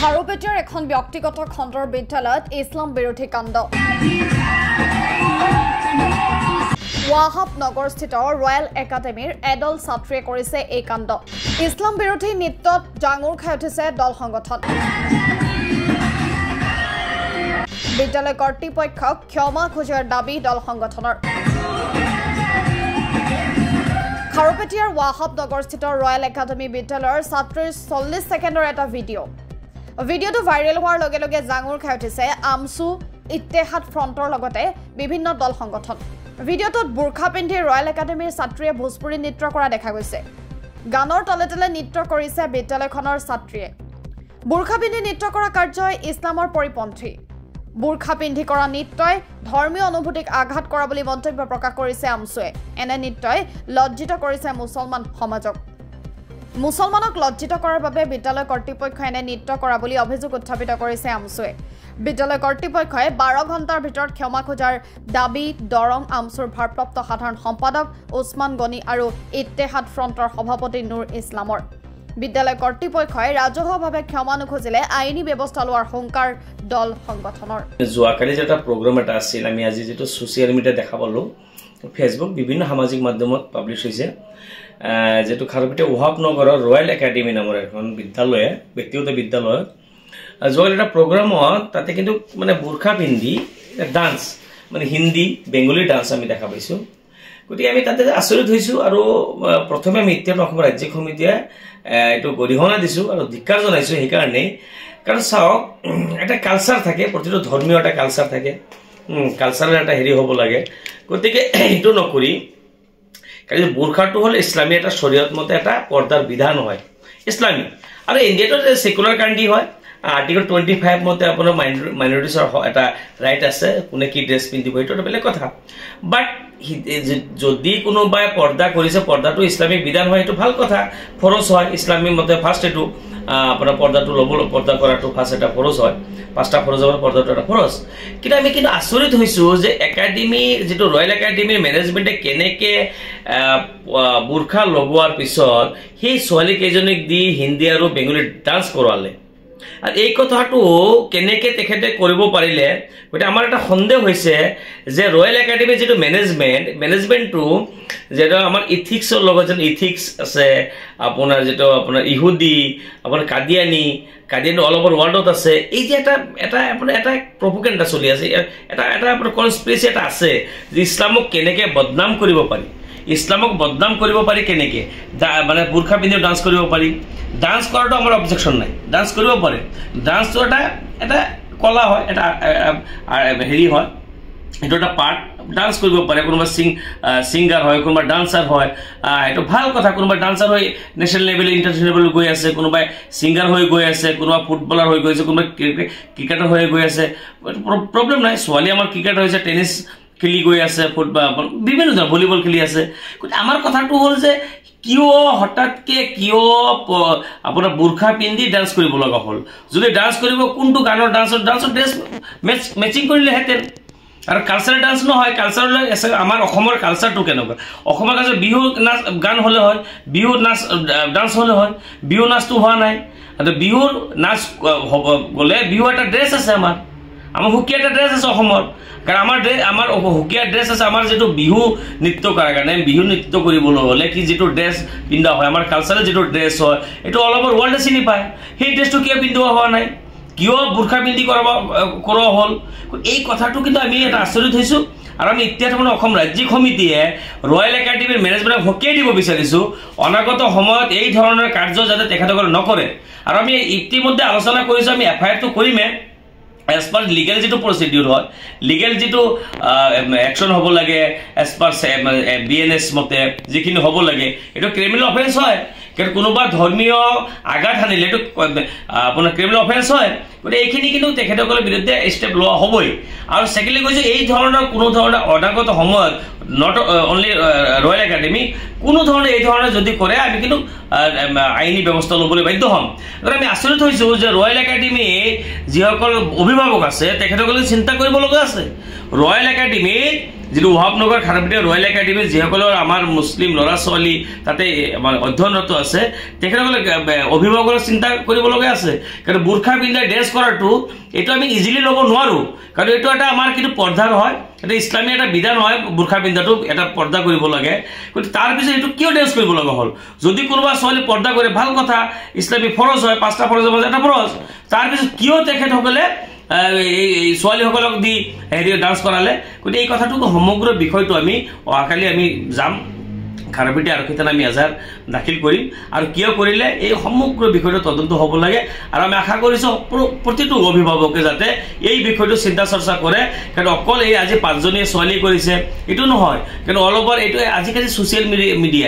খাৰুপেটীয়াৰ এখন ব্যক্তিগত খণ্ডৰ বিদ্যালয়ত ইছলাম বিৰোধী কাণ্ড ৱাহাবনগৰস্থিত ৰয়েল একাডেমীৰ এডল ছাত্ৰীয়ে কৰিছে এই কাণ্ড ইছলাম বিৰোধী নৃত্যত জাঙুৰ খাই উঠিছে দল সংগঠন বিদ্যালয় কৰ্তৃপক্ষক ক্ষমা খোজাৰ দাবী দল সংগঠনৰ খাৰুপেটীয়াৰ ৱাহাবনগৰস্থিত ৰয়েল একাডেমী বিদ্যালয়ৰ ছাত্ৰীৰ 40 ছেকেণ্ডৰ এটা ভিডিঅ'টো ভাইৰেল হোৱাৰ লগে লগে জাঙুৰ খাই উঠিছে আমছু ইত্তেহাদ ফ্ৰণ্টৰ লগতে বিভিন্ন দল সংগঠন ভিডিঅ'টোত বুৰখা পিন্ধি ৰয়েল একাডেমীৰ ছাত্ৰীয়ে ভোজপুৰী নৃত্য কৰা দেখা গৈছে গানৰ তলে তলে নৃত্য কৰিছে বিদ্যালয়খনৰ ছাত্ৰীয়ে বুৰখা পিন্ধি নৃত্য কৰা কাৰ্যই ইছলামৰ পৰিপন্থী বুৰখা পিন্ধি কৰা নৃত্যই ধৰ্মীয় অনুভূতিক আঘাত কৰা বুলি মন্তব্য প্ৰকাশ কৰিছে আমছুৱে এনে নৃত্যই লজ্জিত কৰিছে মুছলমান সমাজক মুছলমানক লজ্জিত কৰাৰ বাবে বিদ্যালয় কৰ্তৃপক্ষই এনে নৃত্য কৰা বুলি অভিযোগ উত্থাপিত কৰিছে আমছুৱে বিদ্যালয় কৰ্তৃপক্ষই 12 ঘণ্টাৰ ভিতৰত ক্ষমা খোজাৰ দাবী দৰং আমছুৰ ভাৰপ্ৰাপ্ত সাধাৰণ সম্পাদক উছমান গনি আৰু ইত্তেহাদ ফ্ৰণ্টৰ সভাপতি নুৰ ইছলামৰ বিদ্যালয় কৰ্তৃপক্ষই ৰাজহুৱাভাৱে ক্ষমা নোখোজিলে আইনী ব্যৱস্থা লোৱাৰ হুংকাৰ দল সংগঠনৰ যোৱাকালি যেটা প্ৰগ্ৰাম এটা আছিল আমি আজি যেটো সোশ্যাল মিডিয়া দেখা পালো ফেসবুক বিভিন্ন সামাজিক মাধ্যমত পাব্লিশ হৈছে যেটো খাৰুপেটীয়া ৱাহাবনগৰৰ ৰয়েল একাডেমী নামৰ এখন বিদ্যালয় ব্যক্তিগত বিদ্যালয় যোৱাকালি এটা প্ৰগ্ৰামত তাতে কিন্তু মানে বুৰখা পিন্ধি ডান্স মানে হিন্দী বেংগলী ডান্স আমি দেখা পাইছো গতিকে আমি তাতে আচৰিত হৈছো আৰু প্ৰথমে আমি এতিয়া অসম ৰাজ্যিক সমিতিয়ে এটো গৰিহণা দিছো আৰু ধিক্কাৰ জনাইছো সেই কাৰণে কাৰণ চাওক এটা কালচাৰ থাকে প্ৰতিটো ধৰ্মীয় এটা কালচাৰ থাকে কালচাৰৰ এটা হেৰি হ'ব লাগে গতিকে এটো নকৰি কাৰণ বুৰখাটো হল ইছলামী এটা শৰীয়ত মতে এটা পৰ্দাৰ বিধান হয় ইছলামী আৰু ইণ্ডিয়াটো সেকুলাৰ কান্ট্ৰি হয় আৰ্টিকল 25 মতে আপোনাৰ মাইনৰিটিছৰ এটা ৰাইট আছে কোনে কি ড্ৰেছ পিন্ধিব এটো বেলেগ কথা বাট যদি কোনোবাই পৰ্দা কৰিছে পৰ্দাটো ইছলামিক বিধান হয় এটো ভাল কথা ফৰজ হয় ইছলামী মতে ফাৰ্স্ট এটো আপোনাৰ পৰ্দাটো ল'ব পৰ্দা কৰাটো ফাৰ্স্ট এটা ফৰজ হয় পাঁচটা ফৰজৰ পৰ্দাটো এটা ফৰজ কিন্তু আমি কিন্তু আচৰিত হৈছো যে একাডেমী যেটো ৰয়েল একাডেমীৰ মেনেজমেন্টে কেনেকে বুৰখা লগোৱাৰ পিছত সেই ছোৱালী কেইজনীক দি হিন্দী আৰু বেংগলী ডান্স কৰালে আৰ এই কথাটো কেনেকে তেখেতে কৰিব পাৰিলে গতে আমাৰ এটা সন্দেহ হৈছে যে ৰয়েল একাডেমী যেটো মেনেজমেন্টটো যেটো আমাৰ ইথিক্সৰ লগত যেন ইথিক্স আছে আপোনাৰ যেটো আপোনাৰ ইহুদি আপোনাৰ কাদিয়ানী অল ওভাৰ ওয়াৰ্ল্ডত আছে এই যে এটা আপোনাৰ এটা প্ৰপোগান্ডা চলি আছে এটা আপোনাৰ কনস্পিৰেসি এটা আছে যে ইছলামক কেনেকে বদনাম কৰিব পাৰি ইছলামক বদনাম কৰিব পাৰি কেনেকে মানে বুৰখা পিন্ধি ডান্স কৰিব পাৰি ডান্স কৰাটো আমাৰ অবজেকশন নাই ডান্স কৰিব পাৰে ডান্সটো এটা কলা হয় এটা হেৰি হয় এটো এটা পাৰ্ট ডান্স কৰিব পাৰে কোনোবা সিঙ্গাৰ হয় কোনোবা ডান্সাৰ হয় এটো ভাল কথা কোনোবা ডান্সাৰ হয় নেশনাল লেভেল ইন্টাৰনেশনাল লেভেল গৈ আছে কোনোবা সিঙ্গাৰ হৈ গৈ আছে কোনোবা ফুটবলাৰ হৈ গৈছে কোনোবা ক্ৰিকেটাৰ হৈ গৈ আছে প্ৰবলেম নাই ছোৱালী আমাৰ ক্ৰিকেটাৰ হৈছে টেনিছ খেলি গৈ আছে ফুটবল বিভিন্ন ধৰণৰ ভলিবল খেলি আছে আমাৰ কথাটো হল যে কিয় হঠাৎকে কিয় আপোনাৰ বুৰখা পিন্ধি ডান্স কৰিব লগা হল যদি ডান্স কৰিব কোনটো গানৰ ডান্সৰ ড্ৰেছ মেচিং কৰিলে হেতেন আৰু কালচাৰেল ডান্স নহয় কালচাৰেল আমাৰ অসমৰ কালচাৰটো কেনেকুৱা অসমৰ কালচাৰ বিহু নাচ গান হলে হয় বিহু নাচ ডান্স হলে হয় বিহু নাচটো হোৱা নাই আৰু বিহুৰ নাচ গলে বিহু এটা ড্ৰেছ আছে আমাৰ হুকিয়া এটা ড্ৰেছ আছে অসমৰ কাৰণ আমাৰ হুকিয়া ড্ৰেছ আছে আমাৰ যেটো বিহু নৃত্য কৰাৰ কাৰণে বিহু নৃত্য কৰিবলৈ হলে কি যেটো ড্ৰেছ পিন্ধা হয় আমাৰ কালচাৰেল যেটো ড্ৰেছ হয় এটো অল ওভাৰ ওয়াৰ্ল্ডে চিনি পায় সেই ড্ৰেছটো কিয় পিন্ধোৱা হোৱা নাই কিয় বুৰখা পিন্ধি কৰা হল এই কথাটো কিন্তু আমি এটা আচৰিত হৈছো আৰু আমি এতিয়া মানে অসম ৰাজ্যিক সমিতিয়ে ৰয়েল একাডেমীৰ মেনেজমেন্টক হকিয়াই দিব বিচাৰিছো অনাগত সময়ত এই ধৰণৰ কাৰ্য যাতে তেখেতসকলে নকৰে আৰু আমি ইতিমধ্যে আলোচনা কৰিছো আমি এফআইআৰটো কৰিমে as per legal যেটো procedure হয় legal যেটো action হ'ব লাগে as per BNS মতে যিখিনি হ'ব লাগে এটো ক্রিমিনাল অফেন্স হয় কাৰণ কোনোবা ধৰ্মীয় আঘাত হানিলে এটো আপোনাৰ ক্ৰিমিনাল অফেন্স হয় গতে এইখিনি কিন্তু তেখেতসকলৰ বিৰুদ্ধে স্টেপ লোৱা হ'বই আৰু সেকেন্ডলি কৈছে এই ধৰণৰ কোনো ধৰণৰ অনাগত সময়ত নট অনলি ৰয়েল একাডেমী কোনো ধৰণে এই ধৰণে যদি কৰে আমি কিন্তু আইনী ব্যৱস্থা ল'বলৈ বাধ্য হ'ম। কাৰণ আমি আচৰিত হৈছোঁ যে ৰয়েল একাডেমি যিসকল অভিভাৱক আছে তেখেতসকলে চিন্তা কৰিব লগা আছে। ৰয়েল একাডেমি যিটো ৱাহাবনগৰ খাৰুপেটীয়া ৰয়েল একাডেমি যিসকলৰ আমাৰ মুছলিম ল'ৰা ছোৱালী তাতে অধ্যয়নৰত আছে তেখেতসকলে অভিভাৱকসকলে চিন্তা কৰিব লগা আছে। কাৰণ বুৰ্খা পিন্ধাই ড্ৰেছ কৰাটো এইটো আমি ইজিলি ল'ব নোৱাৰোঁ, কাৰণ এইটো এটা আমাৰ কিন্তু পৰ্দাৰ হয়, এটা ইছলামী এটা বিধান হয় বুৰ্খা পিন্ধাটো এটা পৰ্দা কৰিব লাগে। কিন্তু তাৰপিছত এইটো কিয় ড্ৰেছ কৰিব লগা হ'ল? যদি কোনোবা ছোৱালী পৰ্দা কৰে ভাল কথা, ইছলামী ফৰজ হয়, 5টা ফৰজৰ মাজত এটা ফৰজ, তাৰপিছত কিয় তেখেতসকলে এই ছোৱালীসকলক দি হেৰি ডান্স কৰালে? গতিকে এই কথাটো সমগ্ৰ বিষয়টো আমি অহাকালি আমি যাম খাৰুপেটীয়া আৰক্ষী থানাত আমি এজাহাৰ দাখিল কৰিম, আৰু কিয় কৰিলে এই সমগ্ৰ বিষয়টো তদন্ত হ'ব লাগে। আৰু আমি আশা কৰিছোঁ প্ৰতিটো অভিভাৱকে যাতে এই বিষয়টো চিন্তা চৰ্চা কৰে, কাৰণ অকল এই আজি 5জনীয়ে ছোৱালী কৰিছে এইটো নহয়, কিন্তু অল অভাৰ এইটো আজিকালি ছ'চিয়েল মিডিয়া